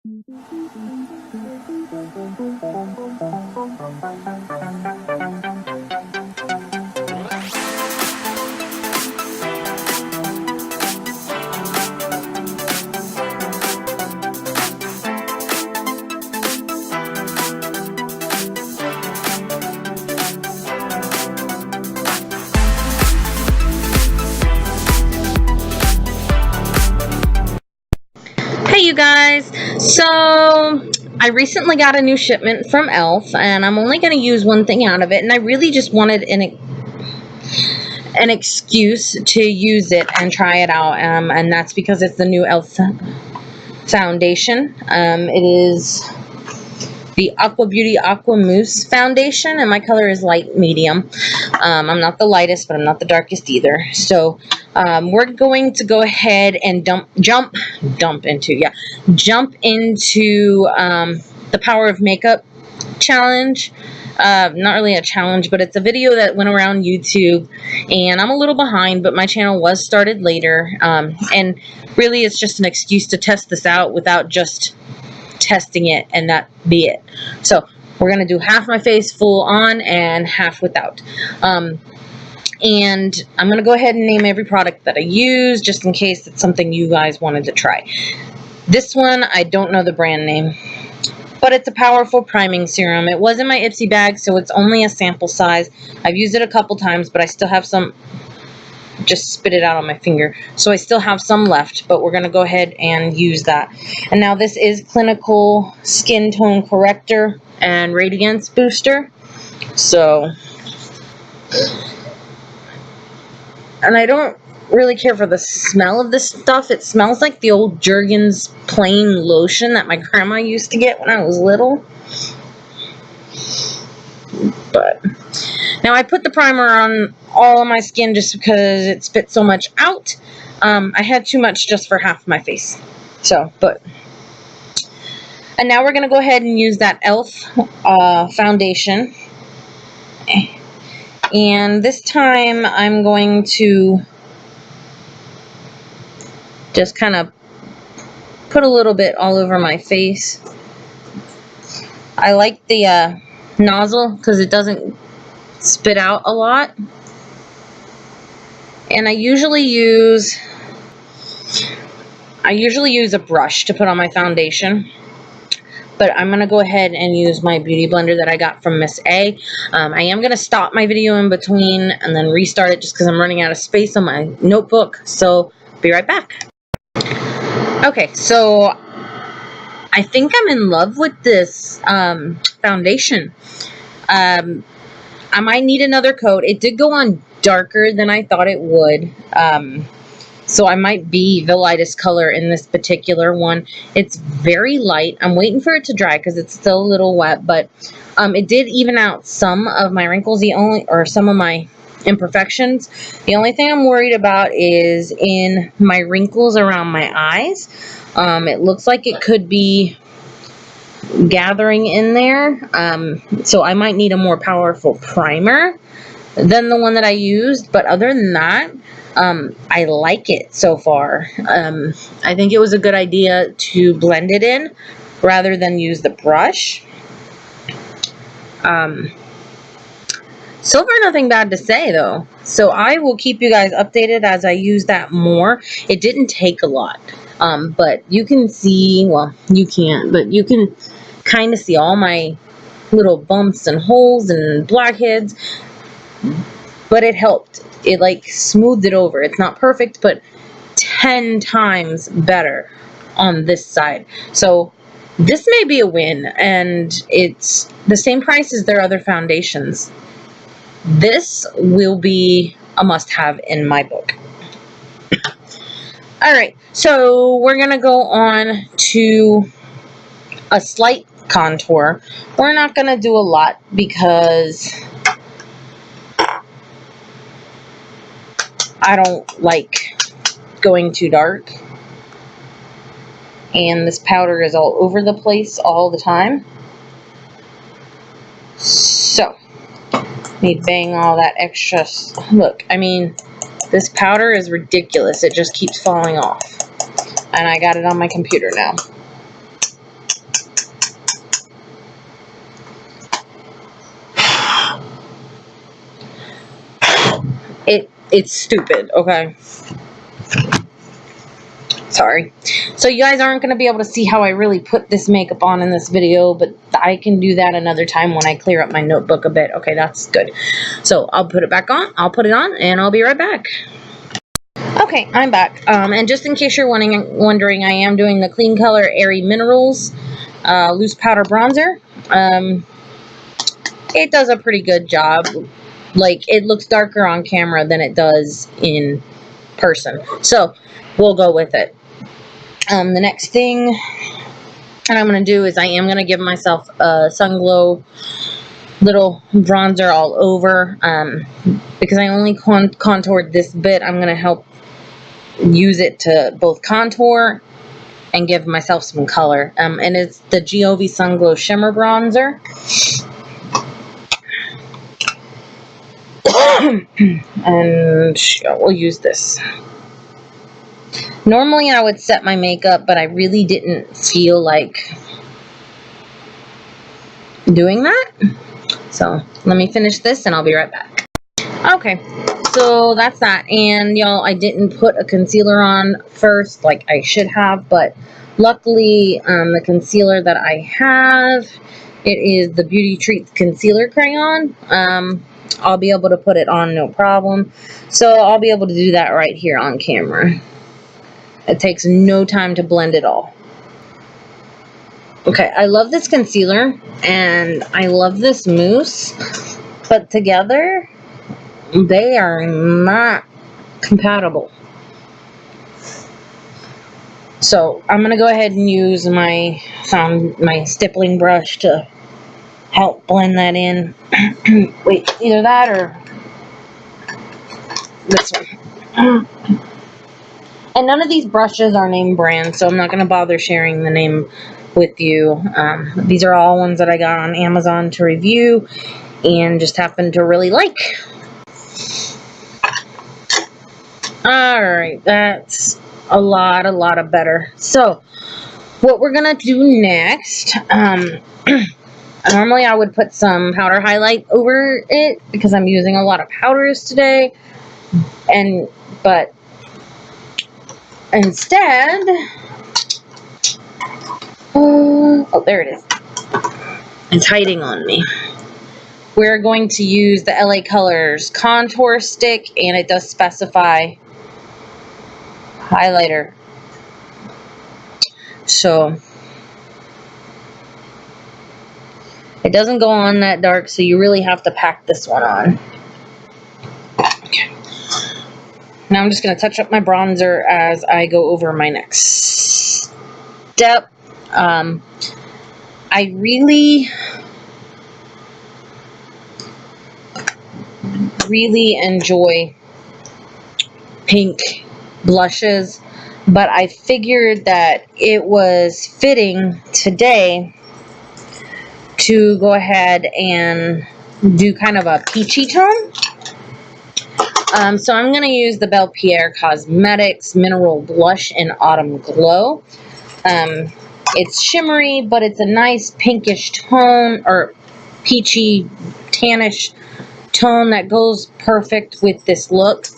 Hey you guys, so I recently got a new shipment from e.l.f. and I'm only going to use one thing out of it, and I really just wanted an excuse to use it and try it out, and that's because it's the new e.l.f. foundation. It is the Aqua Beauty Aqua Mousse foundation, and my color is light medium. I'm not the lightest, but I'm not the darkest either. So we're going to go ahead and jump into the Power of Makeup challenge. Not really a challenge, but it's a video that went around YouTube, and I'm a little behind, but my channel was started later, and really it's just an excuse to test this out without just testing it and that be it. So we're gonna do half my face full on and half without, and I'm gonna go ahead and name every product that I use just in case it's something you guys wanted to try. This one, I don't know the brand name, but it's a powerful priming serum. It was in my Ipsy bag, so it's only a sample size. I've used it a couple times, but I still have some. Just spit it out on my finger, so I still have some left, but we're going to go ahead and use that. And now this is Clinical Skin Tone Corrector and Radiance Booster. So, and I don't really care for the smell of this stuff. It smells like the old Jergens plain lotion that my grandma used to get when I was little. But now I put the primer on all of my skin just because it spit so much out. I had too much just for half my face. So, and now we're going to go ahead and use that e.l.f. Foundation. And this time I'm going to just kind of put a little bit all over my face. I like the nozzle because it doesn't spit out a lot. And I usually use a brush to put on my foundation, but I'm going to go ahead and use my beauty blender that I got from Miss A. I am going to stop my video in between and then restart it just because I'm running out of space on my notebook, so be right back. Okay, so I think I'm in love with this foundation. I might need another coat. It did go on darker than I thought it would. So I might be the lightest color in this particular one. It's very light. I'm waiting for it to dry because it's still a little wet, but it did even out some of my wrinkles, some of my imperfections. The only thing I'm worried about is in my wrinkles around my eyes. It looks like it could be gathering in there, so I might need a more powerful primer than the one that I used, but other than that, I like it so far. I think it was a good idea to blend it in rather than use the brush. So far, nothing bad to say though, so I will keep you guys updated as I use that more. It didn't take a lot, but you can see, well, you can't, but you can kind of see all my little bumps and holes and blackheads, but it helped. It like smoothed it over. It's not perfect, but 10 times better on this side. So this may be a win, and it's the same price as their other foundations. This will be a must-have in my book. Alright, so we're going to go on to a slight contour. We're not going to do a lot because I don't like going too dark, and this powder is all over the place all the time. So let me bang all that extra. Look, I mean, this powder is ridiculous. It just keeps falling off, and I got it on my computer now. It's stupid, okay? Sorry. So you guys aren't going to be able to see how I really put this makeup on in this video, but I can do that another time when I clear up my notebook a bit. Okay, that's good. So I'll put it back on. I'll put it on, and I'll be right back. Okay, I'm back. And just in case you're wondering, I am doing the Clean Color Airy Minerals Loose Powder Bronzer. It does a pretty good job. Like, it looks darker on camera than it does in person. So we'll go with it. The next thing that I'm going to do is I am going to give myself a Sun Glow little bronzer all over. Because I only contoured this bit, I'm going to help use it to both contour and give myself some color. And it's the Giove Sun Glow Shimmer Bronzer. And we'll use this. Normally I would set my makeup, but I really didn't feel like doing that. So let me finish this and I'll be right back. Okay, so that's that. And y'all, I didn't put a concealer on first like I should have, but luckily the concealer that I have, it is the Beauty Treats Concealer Crayon. I'll be able to put it on no problem. So I'll be able to do that right here on camera. It takes no time to blend it all. Okay, I love this concealer and I love this mousse, but together they are not compatible. So I'm gonna go ahead and use my stippling brush to help blend that in. Wait, either that or this one. And none of these brushes are name brand, so I'm not going to bother sharing the name with you. These are all ones that I got on Amazon to review and just happen to really like. Alright, that's a lot of better. So, what we're going to do next, normally I would put some powder highlight over it because I'm using a lot of powders today, but instead, oh, there it is. It's hiding on me. We're going to use the LA Colors contour stick, and it does specify highlighter. So it doesn't go on that dark, so you really have to pack this one on. Okay. Now I'm just going to touch up my bronzer as I go over my next step. I really enjoy pink blushes, but I figured that it was fitting today to go ahead and do kind of a peachy tone. So I'm going to use the Belle Pierre Cosmetics Mineral Blush in Autumn Glow. It's shimmery, but it's a nice pinkish tone, or peachy, tannish tone that goes perfect with this look.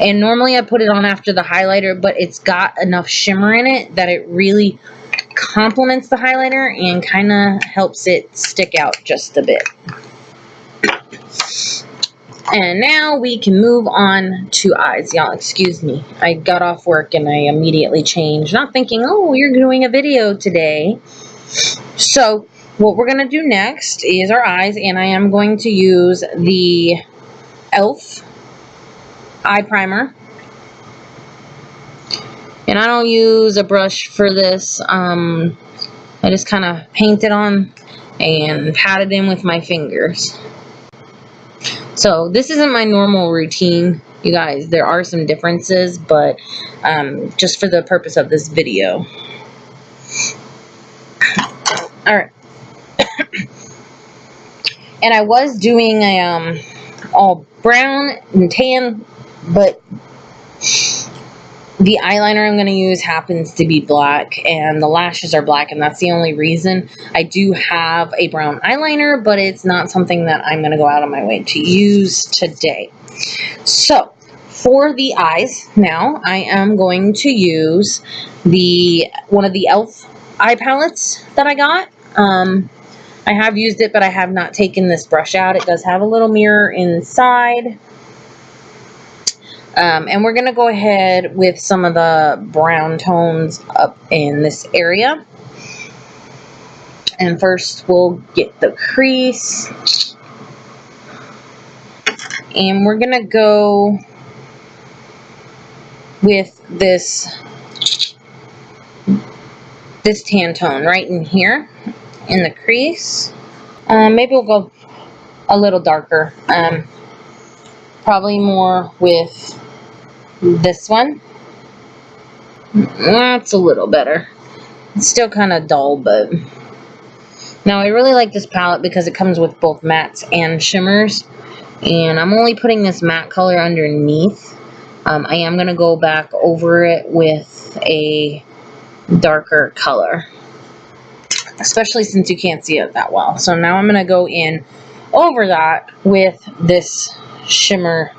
And normally I put it on after the highlighter, but it's got enough shimmer in it that it really complements the highlighter and kind of helps it stick out just a bit. And now we can move on to eyes. Y'all, excuse me. I got off work and I immediately changed, not thinking, oh, you're doing a video today. So what we're going to do next is our eyes, and I am going to use the e.l.f. eye primer. And I don't use a brush for this. I just kind of paint it on and pat it in with my fingers. So this isn't my normal routine, you guys. There are some differences, but just for the purpose of this video. Alright. And I was doing a all brown and tan, but The eyeliner I'm going to use happens to be black, and the lashes are black, and that's the only reason. I do have a brown eyeliner, but it's not something that I'm going to go out of my way to use today. So, for the eyes, now I am going to use one of the e.l.f. eye palettes that I got. I have used it, but I have not taken this brush out. It does have a little mirror inside. And we're going to go ahead with some of the brown tones up in this area. And first we'll get the crease. And we're going to go with this tan tone right in here in the crease. Maybe we'll go a little darker. Probably more with this one. That's a little better. It's still kind of dull, but now I really like this palette because it comes with both mattes and shimmers, and I'm only putting this matte color underneath. I am going to go back over it with a darker color, especially since you can't see it that well. So now I'm going to go in over that with this shimmer,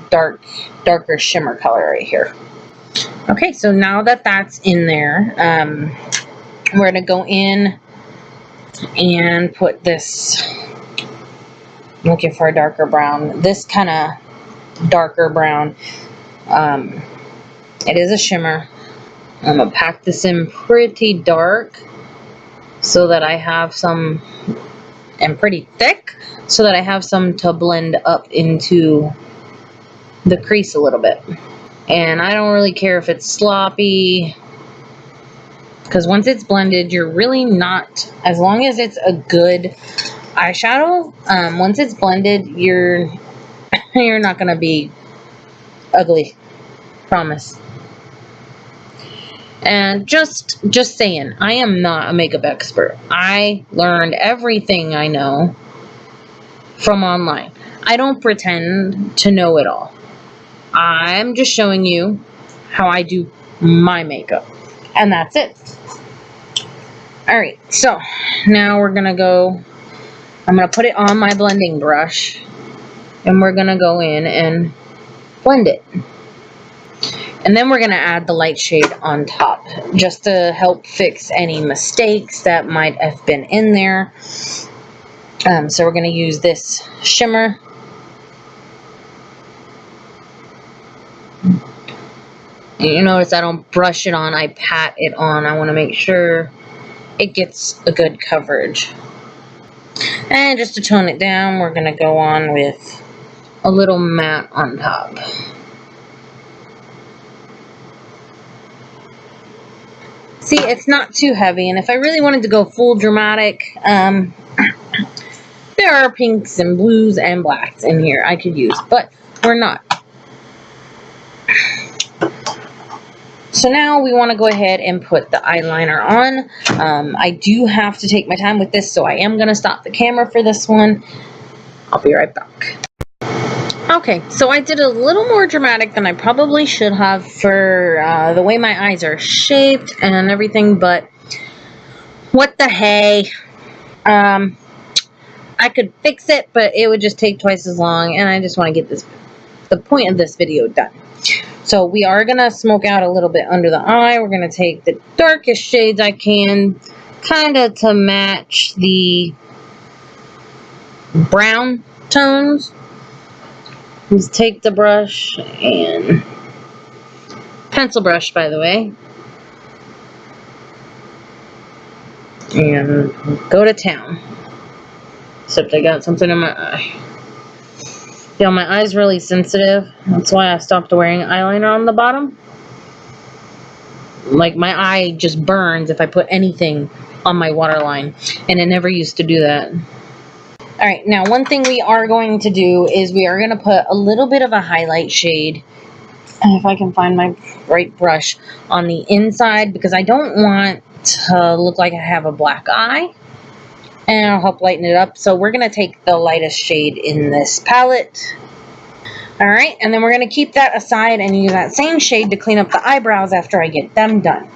darker shimmer color right here. Okay, so now that that's in there, we're going to go in and put this, I'm looking for a darker brown, this kind of darker brown. It is a shimmer. I'm going to pack this in pretty dark so that I have some, and pretty thick, so that I have some to blend up into the crease a little bit. And I don't really care if it's sloppy, because once it's blended, you're really not, as long as it's a good eyeshadow, once it's blended, you're not going to be ugly. Promise. And just saying, I am not a makeup expert. I learned everything I know from online. I don't pretend to know it all. I'm just showing you how I do my makeup. And that's it. Alright, so now we're going to go, I'm going to put it on my blending brush, and we're going to go in and blend it. And then we're going to add the light shade on top, just to help fix any mistakes that might have been in there. So we're going to use this shimmer. You notice I don't brush it on, I pat it on. I want to make sure it gets a good coverage. And just to tone it down, we're going to go on with a little matte on top. See, it's not too heavy, and if I really wanted to go full dramatic, there are pinks and blues and blacks in here I could use, but we're not. So now we want to go ahead and put the eyeliner on. I do have to take my time with this, so I am going to stop the camera for this one. I'll be right back. Okay, so I did a little more dramatic than I probably should have for the way my eyes are shaped and everything, but what the hey. I could fix it, but it would just take twice as long, and I just want to get the point of this video done. So we are going to smoke out a little bit under the eye. We're going to take the darkest shades I can, kind of to match the brown tones. Just take the brush, and pencil brush, by the way, and go to town. Except I got something in my eye. Yeah, my eye's really sensitive. That's why I stopped wearing eyeliner on the bottom. Like, my eye just burns if I put anything on my waterline, and it never used to do that. Alright, now one thing we are going to do is we are going to put a little bit of a highlight shade, if I can find my right brush, on the inside, because I don't want to look like I have a black eye, and I'll help lighten it up. So we're going to take the lightest shade in this palette. Alright, and then we're going to keep that aside and use that same shade to clean up the eyebrows after I get them done.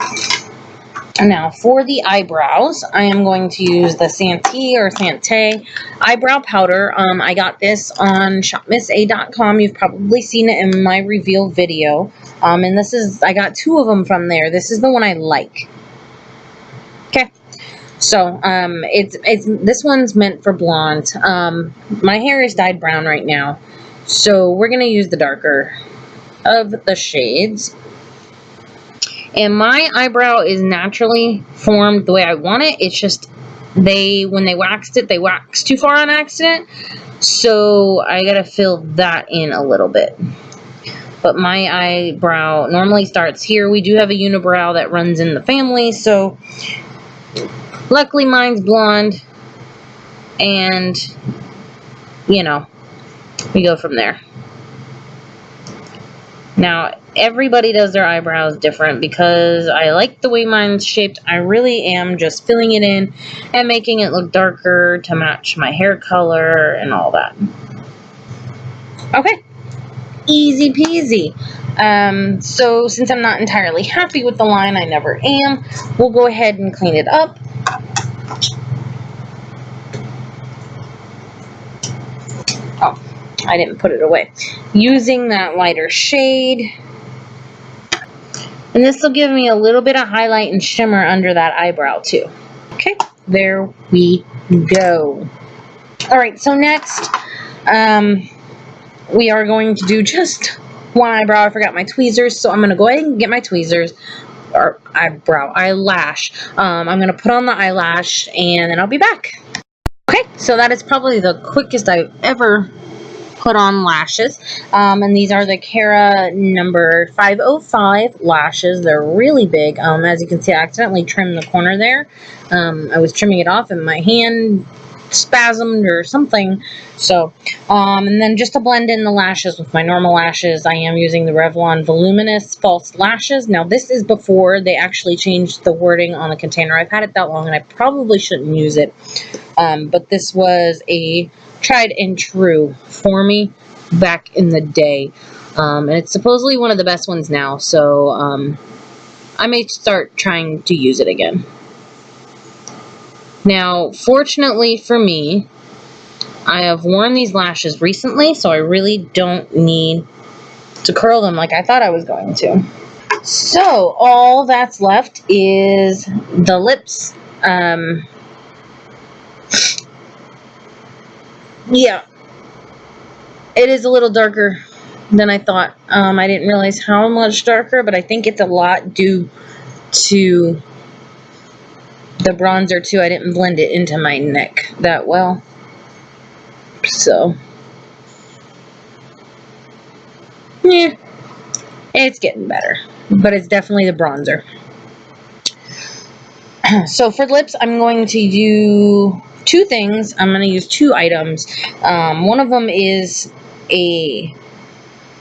Now, for the eyebrows, I am going to use the Santee or Sante eyebrow powder. I got this on shopmissa.com. You've probably seen it in my reveal video. And this is, I got 2 of them from there. This is the one I like. Okay. So, this one's meant for blonde. My hair is dyed brown right now. So, we're going to use the darker of the shades. And my eyebrow is naturally formed the way I want it. It's just when they waxed it, they waxed too far on accident. So I gotta fill that in a little bit. But my eyebrow normally starts here. We do have a unibrow that runs in the family. So luckily mine's blonde. And, you know, we go from there. Now, everybody does their eyebrows different because I like the way mine's shaped. I really am just filling it in and making it look darker to match my hair color and all that. Okay, easy peasy. So since I'm not entirely happy with the line, I never am, we'll go ahead and clean it up. Oh, I didn't put it away. Using that lighter shade. And this will give me a little bit of highlight and shimmer under that eyebrow too. Okay, there we go. Alright, so next, we are going to do just one eyebrow. I forgot my tweezers, so I'm going to go ahead and get my tweezers, or eyelash. I'm going to put on the eyelash, and then I'll be back. Okay, so that is probably the quickest I've ever put on lashes, and these are the Cara number 505 lashes. They're really big. As you can see, I accidentally trimmed the corner there. I was trimming it off and my hand spasmed or something. So, and then just to blend in the lashes with my normal lashes, I am using the Revlon Voluminous False Lashes. Now, this is before they actually changed the wording on the container. I've had it that long and I probably shouldn't use it, but this was a tried and true for me back in the day, and it's supposedly one of the best ones now, so I may start trying to use it again. Now, fortunately for me, I have worn these lashes recently, so I really don't need to curl them like I thought I was going to. So all that's left is the lips. Yeah, it is a little darker than I thought. I didn't realize how much darker, but I think it's a lot due to the bronzer too. I didn't blend it into my neck that well. So, yeah, it's getting better, but it's definitely the bronzer. So for lips, I'm going to do 2 things. I'm going to use 2 items. One of them is a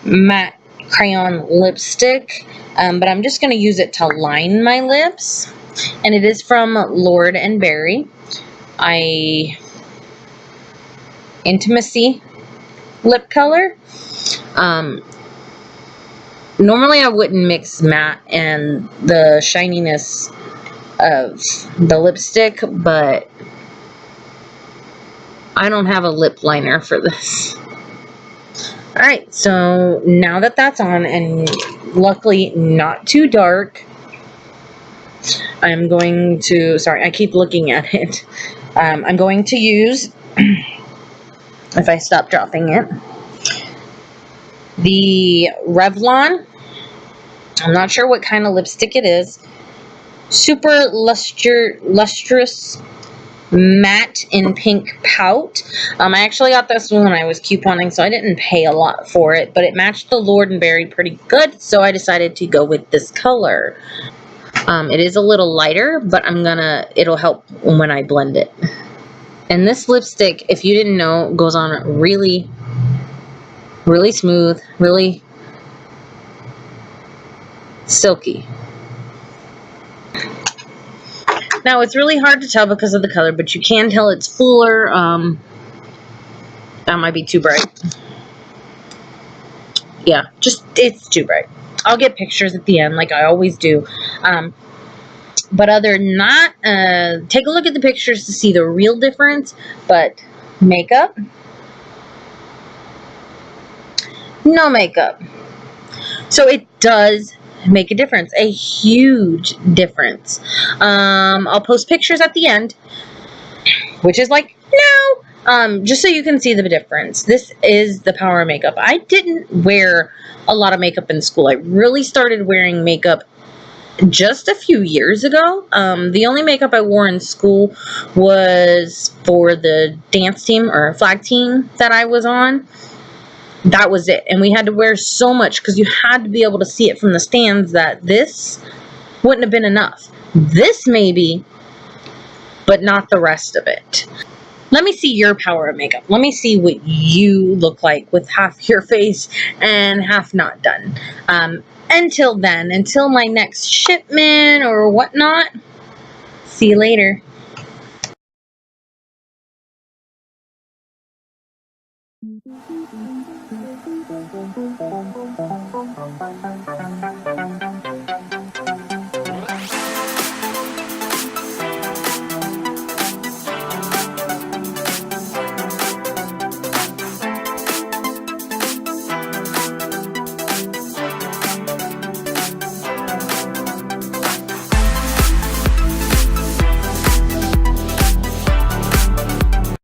matte crayon lipstick, but I'm just going to use it to line my lips, and it is from Lord & Berry. Intimacy lip color. Normally I wouldn't mix matte and the shininess of the lipstick, but I don't have a lip liner for this. Alright, so now that that's on, and luckily not too dark, I'm going to, sorry, I keep looking at it. I'm going to use, if I stop dropping it, the Revlon, I'm not sure what kind of lipstick it is, Super Lustrous Matte in Pink Pout. I actually got this one when I was couponing, so I didn't pay a lot for it, but it matched the Lord & Berry pretty good, so I decided to go with this color. It is a little lighter, but it'll help when I blend it. And this lipstick, if you didn't know, goes on really, really smooth, really silky. Now, it's really hard to tell because of the color, but you can tell it's fuller. That might be too bright. Yeah, just, it's too bright. I'll get pictures at the end like I always do. But other than that, take a look at the pictures to see the real difference. But makeup, no makeup. So it does make a difference, a huge difference. I'll post pictures at the end, which is like, no, just so you can see the difference. This is the power of makeup. I didn't wear a lot of makeup in school. I really started wearing makeup just a few years ago. The only makeup I wore in school was for the dance team or flag team that I was on. That was it. And we had to wear so much because you had to be able to see it from the stands that this wouldn't have been enough. This maybe, but not the rest of it. Let me see your power of makeup. Let me see what you look like with half your face and half not done. Until then, until my next shipment or whatnot, see you later.